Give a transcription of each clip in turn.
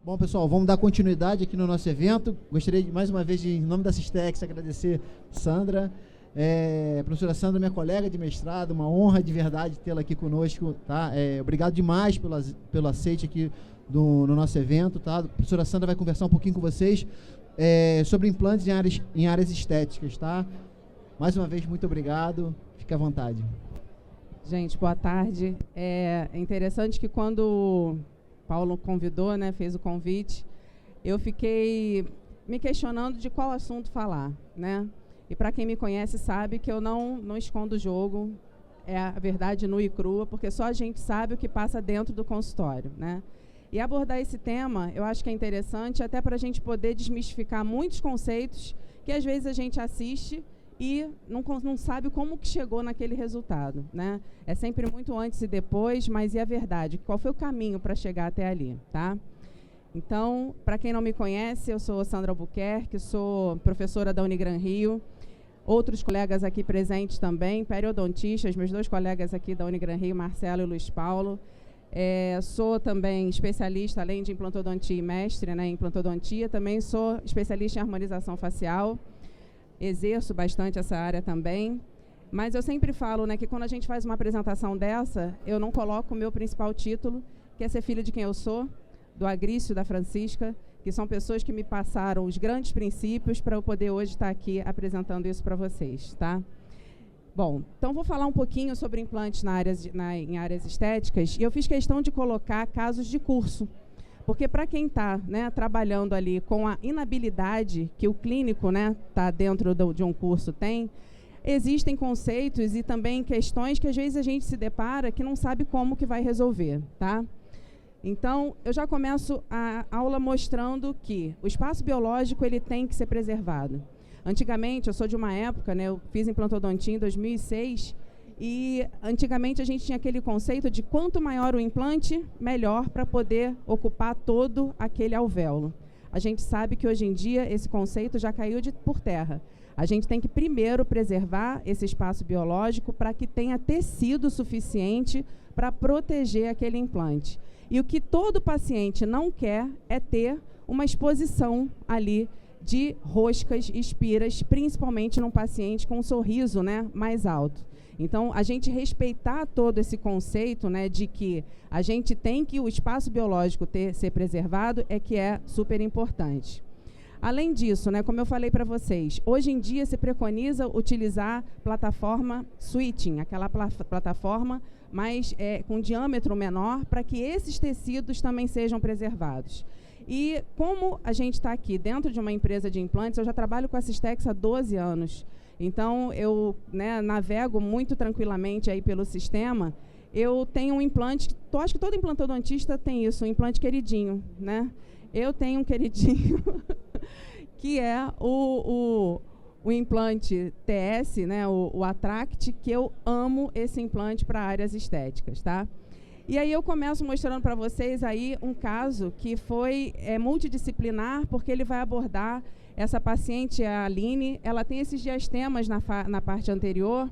Bom, pessoal, vamos dar continuidade aqui no nosso evento. Gostaria, mais uma vez, em nome da Sistex, agradecer Sandra. Professora Sandra, minha colega de mestrado, uma honra de verdade tê-la aqui conosco, tá? Obrigado demais pelo aceite aqui no nosso evento, tá? A professora Sandra vai conversar um pouquinho com vocês sobre implantes em áreas estéticas, tá? Mais uma vez, muito obrigado. Fique à vontade. Gente, boa tarde. É interessante que quando Paulo convidou, né, fez o convite, eu fiquei me questionando de qual assunto falar, né? E para quem me conhece sabe que eu não escondo o jogo, é a verdade nua e crua, porque só a gente sabe o que passa dentro do consultório, né? E abordar esse tema, eu acho que é interessante até para a gente poder desmistificar muitos conceitos que às vezes a gente assiste e não sabe como que chegou naquele resultado, né? É sempre muito antes e depois, mas e a verdade? Qual foi o caminho para chegar até ali, tá? Então, para quem não me conhece, eu sou Sandra Albuquerque, sou professora da Unigran Rio. Outros colegas aqui presentes também, periodontistas, meus dois colegas aqui da Unigran Rio, Marcelo e Luiz Paulo. Sou também especialista, além de implantodontia e mestre, né, em implantodontia, também sou especialista em harmonização facial. Exerço bastante essa área também, mas eu sempre falo, né, que quando a gente faz uma apresentação dessa, eu não coloco o meu principal título, que é ser filha de quem eu sou, do Agrício, da Francisca, que são pessoas que me passaram os grandes princípios para eu poder hoje estar aqui apresentando isso para vocês, tá? Bom, então vou falar um pouquinho sobre implantes em áreas estéticas, e eu fiz questão de colocar casos de curso. Porque para quem está, né, trabalhando ali com a inabilidade que o clínico, né, tá dentro de um curso tem, existem conceitos e também questões que às vezes a gente se depara que não sabe como que vai resolver, tá? Então, eu já começo a aula mostrando que o espaço biológico ele tem que ser preservado. Antigamente, eu sou de uma época, né, eu fiz implantodontia em 2006, e antigamente a gente tinha aquele conceito de quanto maior o implante, melhor para poder ocupar todo aquele alvéolo. A gente sabe que hoje em dia esse conceito já caiu por terra. A gente tem que primeiro preservar esse espaço biológico para que tenha tecido suficiente para proteger aquele implante. E o que todo paciente não quer é ter uma exposição ali de roscas, espiras, principalmente num paciente com um sorriso, né, mais alto. Então, a gente respeitar todo esse conceito, né, de que a gente tem que o espaço biológico ser preservado que é super importante. Além disso, né, como eu falei para vocês, hoje em dia se preconiza utilizar plataforma switching, aquela plataforma mais com diâmetro menor, para que esses tecidos também sejam preservados. E como a gente está aqui dentro de uma empresa de implantes, eu já trabalho com a Sistex há 12 anos. Então, eu, né, navego muito tranquilamente aí pelo sistema. Eu tenho um implante, acho que todo implantodontista tem isso, um implante queridinho, né? Eu tenho um queridinho, que é o implante TS, né, o Attract, que eu amo esse implante para áreas estéticas, tá? E aí eu começo mostrando para vocês aí um caso que foi multidisciplinar, porque ele vai abordar essa paciente, a Aline, ela tem esses diastemas na parte anterior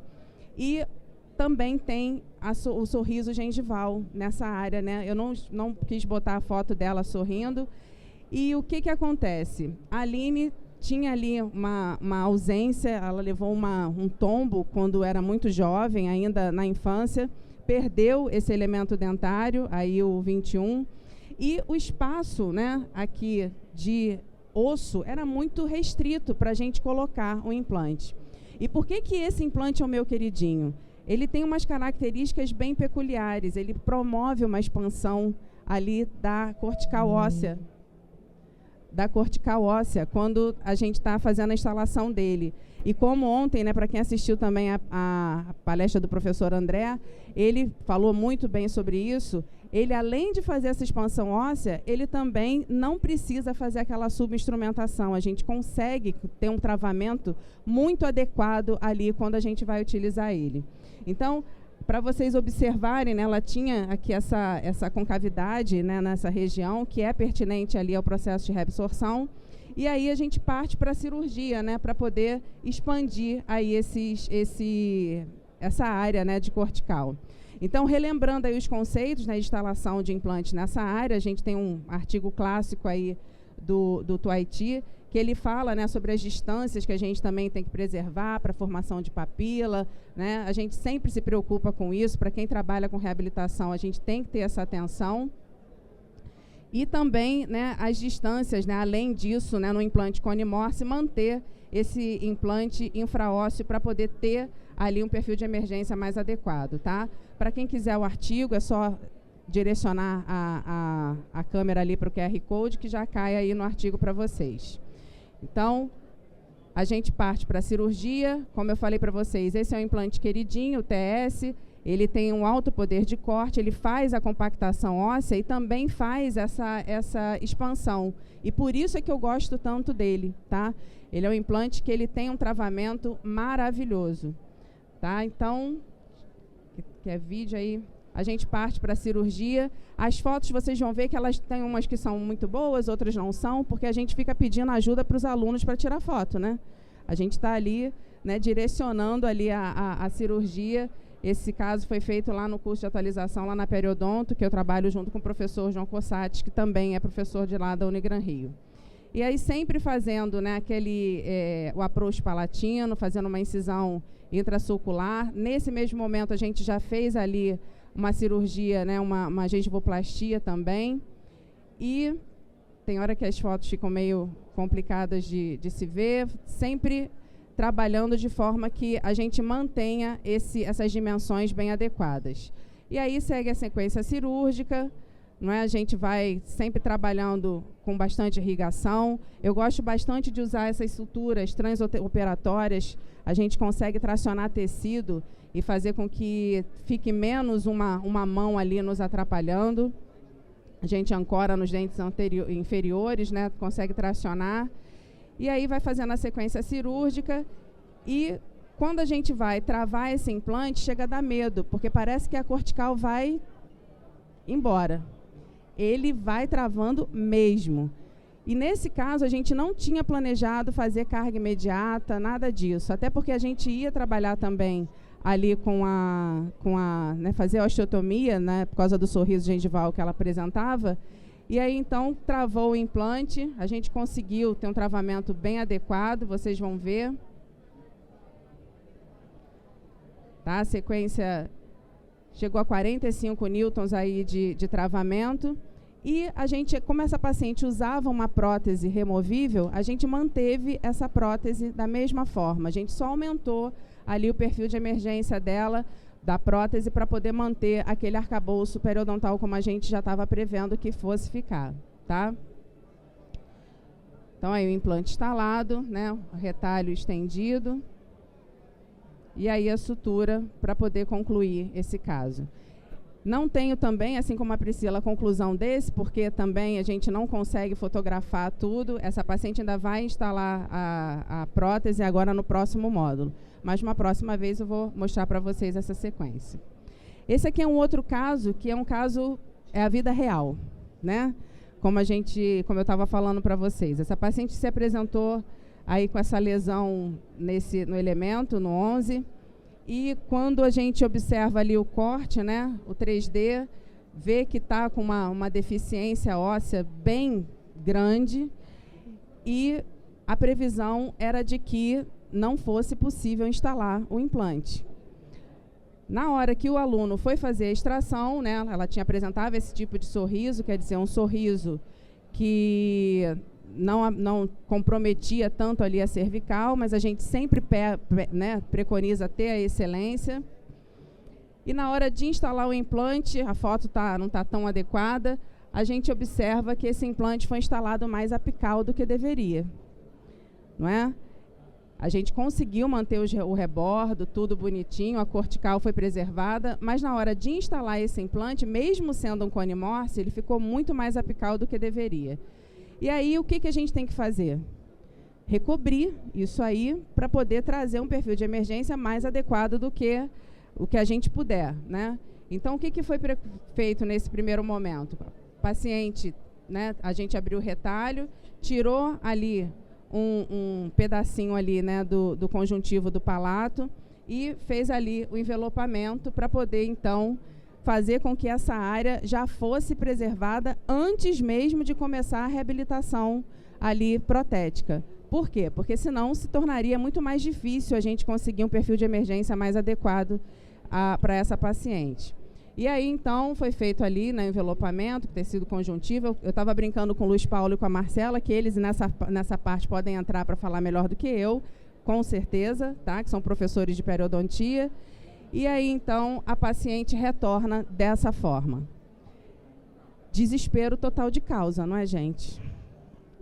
e também tem o sorriso gengival nessa área, né? Eu não quis botar a foto dela sorrindo. E o que acontece? A Aline tinha ali uma ausência, ela levou um tombo quando era muito jovem, ainda na infância, perdeu esse elemento dentário, aí o 21, e o espaço, né, aqui de osso era muito restrito para a gente colocar um implante. E por que esse implante é o meu queridinho? Ele tem umas características bem peculiares, ele promove uma expansão ali da cortical óssea, quando a gente está fazendo a instalação dele. E como ontem, né, para quem assistiu também a palestra do professor André, ele falou muito bem sobre isso. Ele, além de fazer essa expansão óssea, ele também não precisa fazer aquela subinstrumentação. A gente consegue ter um travamento muito adequado ali quando a gente vai utilizar ele. Então, para vocês observarem, né, ela tinha aqui essa concavidade, né, nessa região, que é pertinente ali ao processo de reabsorção. E aí a gente parte para a cirurgia, né, para poder expandir aí essa área, né, de cortical. Então, relembrando aí os conceitos na instalação de implantes nessa área, a gente tem um artigo clássico aí do Tuaiti, que ele fala, né, sobre as distâncias que a gente também tem que preservar para a formação de papila, né? A gente sempre se preocupa com isso. Para quem trabalha com reabilitação, a gente tem que ter essa atenção. E também, né, as distâncias, né, além disso, né, no implante Cone-Morse, manter esse implante infraósseo para poder ter ali um perfil de emergência mais adequado, tá? Para quem quiser o artigo, é só direcionar a câmera ali para o QR Code, que já cai aí no artigo para vocês. Então, a gente parte para a cirurgia. Como eu falei para vocês, esse é um implante queridinho, o TS. Ele tem um alto poder de corte, ele faz a compactação óssea e também faz essa expansão. E por isso é que eu gosto tanto dele, tá? Ele é um implante que ele tem um travamento maravilhoso, tá? Então, quer vídeo aí? A gente parte para a cirurgia. As fotos vocês vão ver que elas têm umas que são muito boas, outras não são, porque a gente fica pedindo ajuda para os alunos para tirar foto, né? A gente está ali, né, direcionando ali a cirurgia. Esse caso foi feito lá no curso de atualização, lá na Periodonto, que eu trabalho junto com o professor João Cossati, que também é professor de lá da Unigran Rio. E aí sempre fazendo, né, o approach palatino, fazendo uma incisão intrasulcular. Nesse mesmo momento a gente já fez ali uma cirurgia, né, uma gengivoplastia também. E tem hora que as fotos ficam meio complicadas de se ver, sempre trabalhando de forma que a gente mantenha essas dimensões bem adequadas. E aí segue a sequência cirúrgica, não é? A gente vai sempre trabalhando com bastante irrigação. Eu gosto bastante de usar essas suturas transoperatórias. A gente consegue tracionar tecido e fazer com que fique menos uma mão ali nos atrapalhando. A gente ancora nos dentes inferiores, né? Consegue tracionar. E aí vai fazendo a sequência cirúrgica e quando a gente vai travar esse implante, chega a dar medo, porque parece que a cortical vai embora. Ele vai travando mesmo. E nesse caso, a gente não tinha planejado fazer carga imediata, nada disso. Até porque a gente ia trabalhar também ali né, fazer a osteotomia, né, por causa do sorriso gengival que ela apresentava. E aí, então, travou o implante. A gente conseguiu ter um travamento bem adequado, vocês vão ver. Tá? A sequência chegou a 45 newtons aí de travamento. E a gente, como essa paciente usava uma prótese removível, a gente manteve essa prótese da mesma forma. A gente só aumentou ali o perfil de emergência dela, da prótese, para poder manter aquele arcabouço periodontal como a gente já estava prevendo que fosse ficar, tá? Então, aí o implante instalado, né, o retalho estendido, e aí a sutura para poder concluir esse caso. Não tenho também, assim como a Priscila, a conclusão desse, porque também a gente não consegue fotografar tudo. Essa paciente ainda vai instalar a prótese agora no próximo módulo. Mas uma próxima vez eu vou mostrar para vocês essa sequência. Esse aqui é um outro caso, que é um caso, é a vida real, né? Como eu estava falando para vocês. Essa paciente se apresentou aí com essa lesão no elemento, no 11, e quando a gente observa ali o corte, né, o 3D, vê que está com uma deficiência óssea bem grande e a previsão era de que não fosse possível instalar o implante. Na hora que o aluno foi fazer a extração, né, ela apresentava esse tipo de sorriso, quer dizer, um sorriso que não comprometia tanto ali a cervical, mas a gente sempre né, preconiza ter a excelência. E na hora de instalar o implante, a foto não está tão adequada, a gente observa que esse implante foi instalado mais apical do que deveria, não é? A gente conseguiu manter o rebordo, tudo bonitinho, a cortical foi preservada, mas na hora de instalar esse implante, mesmo sendo um Cone-Morse, ele ficou muito mais apical do que deveria. E aí, o que a gente tem que fazer? Recobrir isso aí para poder trazer um perfil de emergência mais adequado do que o que a gente puder, né? Então, o que foi feito nesse primeiro momento? O paciente, né, a gente abriu o retalho, tirou ali um pedacinho ali, né, do conjuntivo do palato e fez ali o envelopamento para poder, então, fazer com que essa área já fosse preservada antes mesmo de começar a reabilitação ali protética. Por quê? Porque senão se tornaria muito mais difícil a gente conseguir um perfil de emergência mais adequado para essa paciente. E aí, então, foi feito ali, né, envelopamento, tecido conjuntivo. Eu estava brincando com o Luiz Paulo e com a Marcela, que eles nessa parte podem entrar para falar melhor do que eu, com certeza, tá? Que são professores de periodontia. E aí, então, a paciente retorna dessa forma. Desespero total de causa, não é, gente?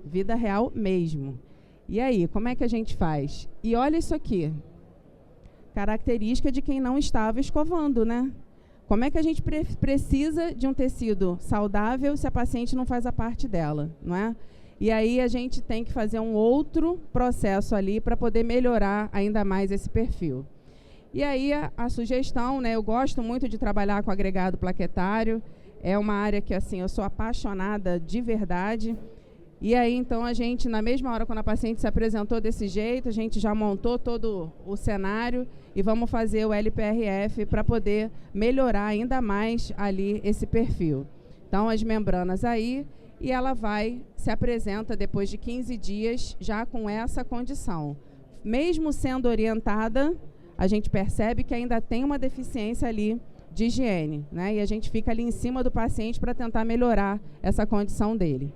Vida real mesmo. E aí, como é que a gente faz? E olha isso aqui. Característica de quem não estava escovando, né? Como é que a gente precisa de um tecido saudável se a paciente não faz a parte dela, não é? E aí a gente tem que fazer um outro processo ali para poder melhorar ainda mais esse perfil. E aí a sugestão, né? Eu gosto muito de trabalhar com agregado plaquetário, é uma área que assim eu sou apaixonada de verdade. E aí, então, a gente, na mesma hora, quando a paciente se apresentou desse jeito, a gente já montou todo o cenário e vamos fazer o LPRF para poder melhorar ainda mais ali esse perfil. Então, as membranas aí, e ela se apresenta depois de 15 dias já com essa condição. Mesmo sendo orientada, a gente percebe que ainda tem uma deficiência ali de higiene, né? E a gente fica ali em cima do paciente para tentar melhorar essa condição dele.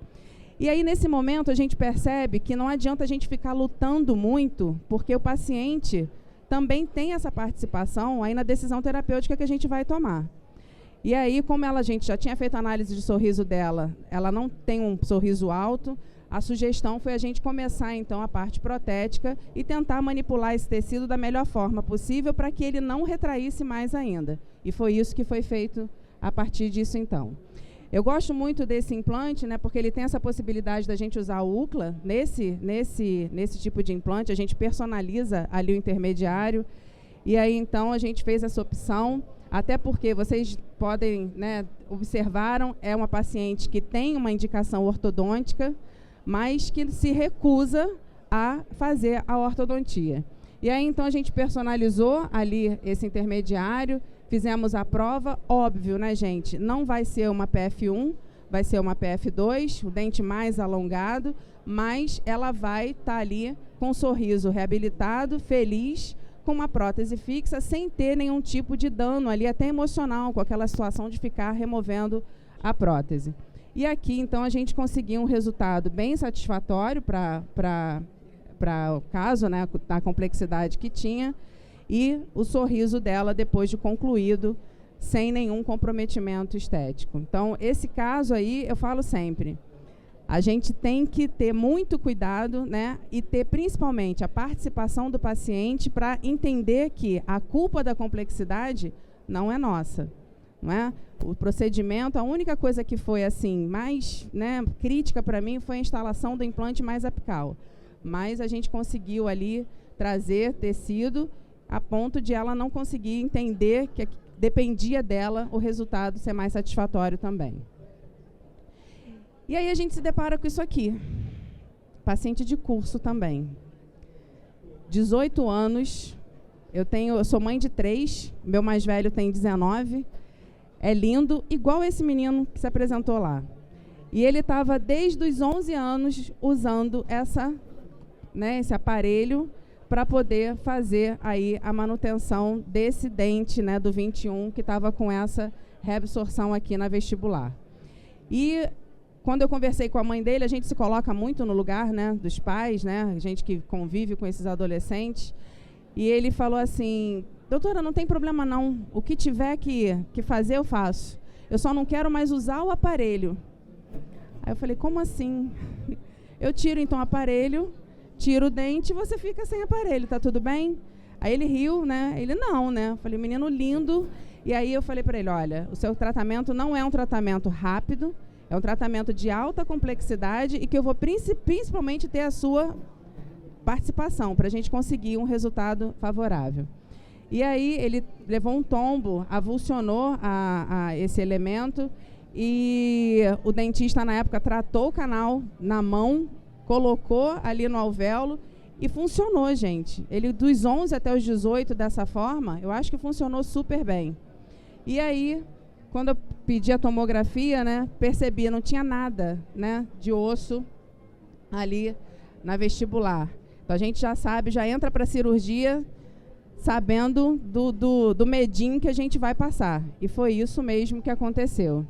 E aí, nesse momento, a gente percebe que não adianta a gente ficar lutando muito, porque o paciente também tem essa participação aí na decisão terapêutica que a gente vai tomar. E aí, como a gente já tinha feito a análise de sorriso dela, ela não tem um sorriso alto, a sugestão foi a gente começar, então, a parte protética e tentar manipular esse tecido da melhor forma possível para que ele não retraísse mais ainda. E foi isso que foi feito a partir disso, então. Eu gosto muito desse implante, né, porque ele tem essa possibilidade da gente usar o UCLA nesse tipo de implante, a gente personaliza ali o intermediário, e aí então a gente fez essa opção, até porque vocês podem, né, observaram, é uma paciente que tem uma indicação ortodôntica, mas que se recusa a fazer a ortodontia. E aí então a gente personalizou ali esse intermediário, fizemos a prova, óbvio, né, gente? Não vai ser uma PF1, vai ser uma PF2, o dente mais alongado, mas ela vai estar ali com um sorriso reabilitado, feliz, com uma prótese fixa, sem ter nenhum tipo de dano ali, até emocional, com aquela situação de ficar removendo a prótese. E aqui, então, a gente conseguiu um resultado bem satisfatório para o caso, né, da complexidade que tinha, e o sorriso dela depois de concluído, sem nenhum comprometimento estético. Então, esse caso aí, eu falo sempre, a gente tem que ter muito cuidado, né, e ter principalmente a participação do paciente para entender que a culpa da complexidade não é nossa, não é? O procedimento, a única coisa que foi assim mais, né, crítica para mim foi a instalação do implante mais apical, mas a gente conseguiu ali trazer tecido a ponto de ela não conseguir entender que dependia dela o resultado ser mais satisfatório também. E aí a gente se depara com isso aqui. Paciente de curso também. 18 anos, eu sou mãe de 3, meu mais velho tem 19, é lindo, igual esse menino que se apresentou lá. E ele estava desde os 11 anos usando esse aparelho para poder fazer aí a manutenção desse dente, né, do 21, que estava com essa reabsorção aqui na vestibular. E quando eu conversei com a mãe dele, a gente se coloca muito no lugar, né, dos pais, né, a gente que convive com esses adolescentes, e ele falou assim, doutora, não tem problema não, o que tiver que fazer eu faço, eu só não quero mais usar o aparelho. Aí eu falei, como assim? Eu tiro então o aparelho, tiro o dente e você fica sem aparelho, tá tudo bem? Aí ele riu, né? Ele não, né? Eu falei, menino lindo. E aí eu falei para ele, olha, o seu tratamento não é um tratamento rápido, é um tratamento de alta complexidade e que eu vou principalmente ter a sua participação para a gente conseguir um resultado favorável. E aí ele levou um tombo, avulsionou a esse elemento e o dentista na época tratou o canal na mão, colocou ali no alvéolo E funcionou, gente. Ele, dos 11 até os 18, dessa forma, eu acho que funcionou super bem. E aí, quando eu pedi a tomografia, né, percebi, não tinha nada, né, de osso ali na vestibular. Então, a gente já sabe, já entra para a cirurgia sabendo do medinho que a gente vai passar. E foi isso mesmo que aconteceu.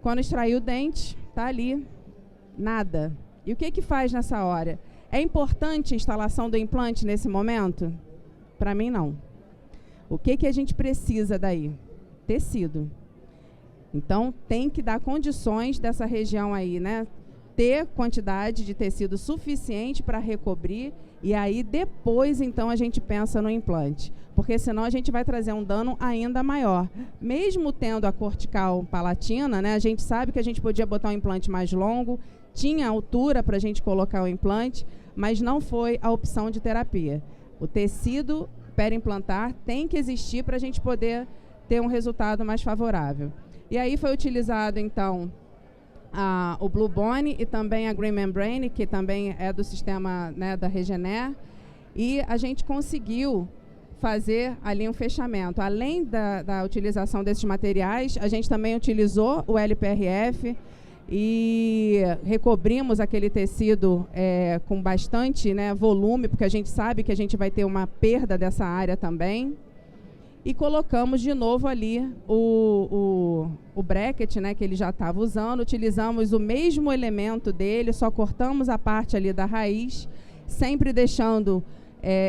Quando extraiu o dente, tá ali, nada. E o que faz nessa hora? É importante a instalação do implante nesse momento? Para mim, não. O que a gente precisa daí? Tecido. Então, tem que dar condições dessa região aí, né? Ter quantidade de tecido suficiente para recobrir e aí depois, então, a gente pensa no implante. Porque senão a gente vai trazer um dano ainda maior. Mesmo tendo a cortical palatina, né? A gente sabe que a gente podia botar um implante mais longo, tinha altura para a gente colocar o implante, mas não foi a opção de terapia. O tecido perimplantar tem que existir para a gente poder ter um resultado mais favorável. E aí foi utilizado, então, o Blue Bone e também a Green Membrane, que também é do sistema, né, da Regener, e a gente conseguiu fazer ali um fechamento. Além da utilização desses materiais, a gente também utilizou o LPRF, e recobrimos aquele tecido com bastante, né, volume, porque a gente sabe que a gente vai ter uma perda dessa área também. E colocamos de novo ali o bracket, né, que ele já estava usando. Utilizamos o mesmo elemento dele, só cortamos a parte ali da raiz, sempre deixando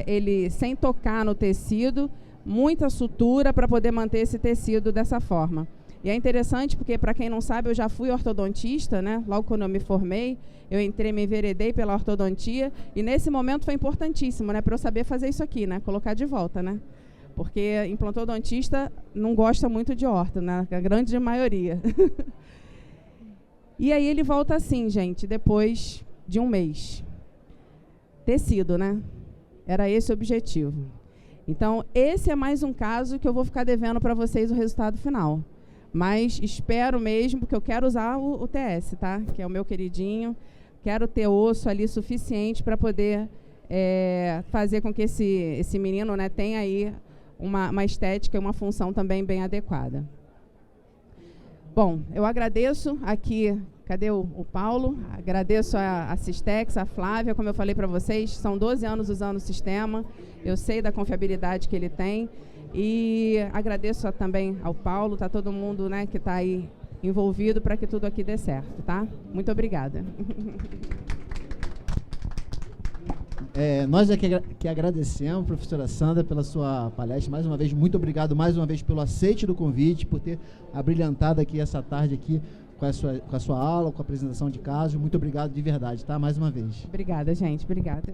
ele sem tocar no tecido, muita sutura para poder manter esse tecido dessa forma. E é interessante porque, para quem não sabe, eu já fui ortodontista, né? Logo quando eu me formei, eu entrei, me enveredei pela ortodontia, e nesse momento foi importantíssimo, né, para eu saber fazer isso aqui, né, colocar de volta, né? Porque implantodontista não gosta muito de orto, né? A grande maioria. E aí ele volta assim, gente, depois de um mês. Tecido, né? Era esse o objetivo. Então, esse é mais um caso que eu vou ficar devendo para vocês o resultado final. Mas espero mesmo, porque eu quero usar o TS, tá? Que é o meu queridinho. Quero ter osso ali suficiente para poder fazer com que esse menino, né, tenha aí uma estética e uma função também bem adequada. Bom, eu agradeço aqui, cadê o Paulo? Agradeço a Sistex, a Flávia, como eu falei para vocês, são 12 anos usando o sistema, eu sei da confiabilidade que ele tem. E agradeço também ao Paulo, tá todo mundo, né, que está aí envolvido para que tudo aqui dê certo, tá? Muito obrigada. Nós que agradecemos, professora Sandra, pela sua palestra. Mais uma vez, muito obrigado mais uma vez pelo aceite do convite, por ter abrilhantado aqui essa tarde aqui com a sua aula, com a apresentação de casos. Muito obrigado de verdade, tá? Mais uma vez. Obrigada, gente. Obrigada.